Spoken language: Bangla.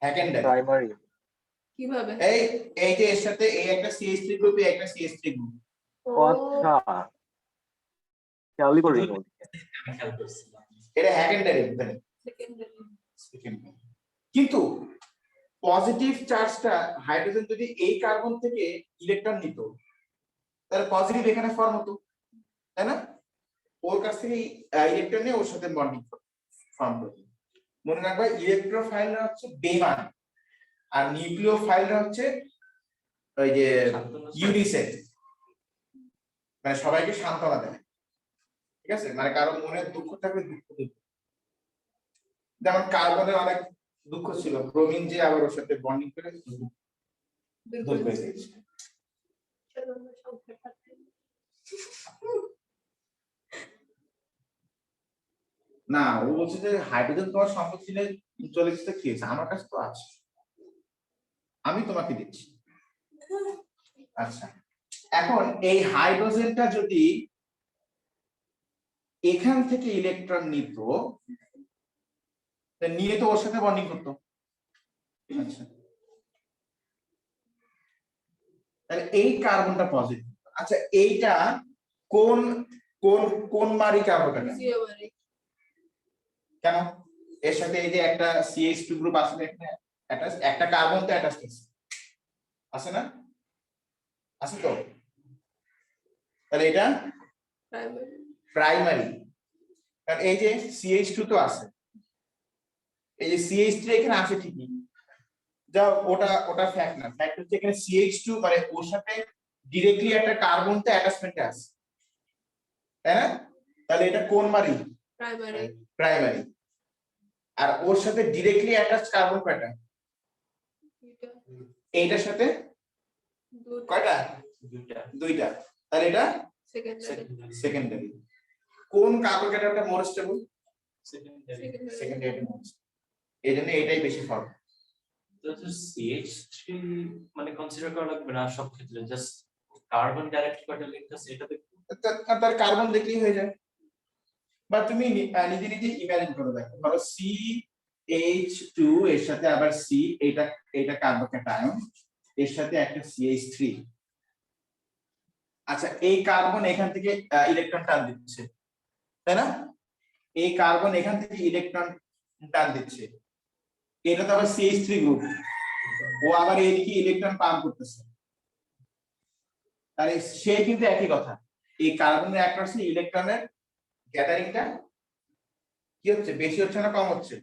সেকেন্ডারি প্রাইমারি কিভাবে? এই যে এর সাথে এই একটা CH3 গ্রুপ এই একটা CH3 গ্রুপ ও আচ্ছা খেয়ালই করিনি এটা সেকেন্ডারি সেকেন্ডারি। কিন্তু পজিটিভ চার্জটা হাইড্রোজেন যদি এই কার্বন থেকে ইলেকট্রন নিত তাহলে পজিটিভ এখানে ফর্ম হতো, তাই না? ওর কাছ থেকে ইলেকট্রন নিয়ে ওর সাথে বন্ডিং ফর্ম করতো। মনে রাখবা ইলেকট্রোফাইলরা হচ্ছে বেমান আর নিউক্লিওফাইলরা হচ্ছে ওই যে ইউনিসেক, মানে সবাইকে সান্ত্বনা দেয়। ঠিক আছে, মানে কারো মনে দুঃখ থাকলে দুঃখ দিবে। যেমন কার্বনের অনেক দুঃখ ছিল, ব্রোমিন যে আবার ওর সাথে বন্ডিং করে দূর করে দিয়েছে। না, ও বলছে যে হাইড্রোজেন তোমার সম্পদ ছিল চলে গেছে, কি হয়েছে? আমার কাছে তো আছে, আমি তোমাকে দিচ্ছি। আচ্ছা, এখন এই হাইড্রোজেনটা যদি এখান থেকে ইলেকট্রন নিত, নিয়ে তো ওর সাথে বন্ডিং করতো। আচ্ছা, তাহলে এই কার্বনটা পজিটিভ। আচ্ছা, এইটা কোন কোন কোন মারি কার্বনটা কেন? এর সাথে এই যে একটা CH2 গ্রুপ আছে, একটা কার্বন তো অ্যাটাচড আছে না? আছে তো, তাহলে এটা প্রাইমারি। কারণ এই যে CH2 তো আছে, এই যে CH3 এখানে আছে ঠিকই, যা ওটা ফ্যাক্ট না। ফ্যাক্ট হচ্ছে এখানে CH2 মানে ওর সাথে ডিরেক্টলি একটা কার্বন তো অ্যাটাচমেন্টে আছে, তাই না? তাহলে এটা কোন মারি? প্রাইমারি। আর ওর সাথে ডিরেক্টলি অ্যাটাচ কার্বন কয়টা? এইটার সাথে কয়টা? দুইটা। তাহলে এটা সেকেন্ডারি। কোন কার্বন অ্যাটমটা মোর স্টেবল? সেকেন্ডারি। এইজন্য এটাই বেশি ফর্ম। তো CH3 মানে কনসিডার করা লাগবে না সব ক্ষেত্রে, জাস্ট কার্বন ডাইরেক্ট কয়টা লিখতেছে এটা দেখো, তার কার্বন দেখলেই হয়ে যায়। বা তুমি নিজে নিজে ইমাজিন করে দেখো, ধরো CH2 এর সাথে আবার C, এটা কার্বোক্যাটায়ন, এর সাথে একটা CH3। আচ্ছা, এই কার্বন এখান থেকে ইলেকট্রন টান দিচ্ছে, তাই না? এই কার্বন এখান থেকে ইলেকট্রন টান দিচ্ছে, এটা তো আবার CH3 গ্রুপ, ও আবার এইদিকে ইলেকট্রন পাম্প করতেছে। তাহলে সে কিন্তু একই কথা, এই কার্বনের অ্যাক্রসে ইলেকট্রনের গ্যাদারিংটা কি হচ্ছে, বেশি হচ্ছে না কম হচ্ছে?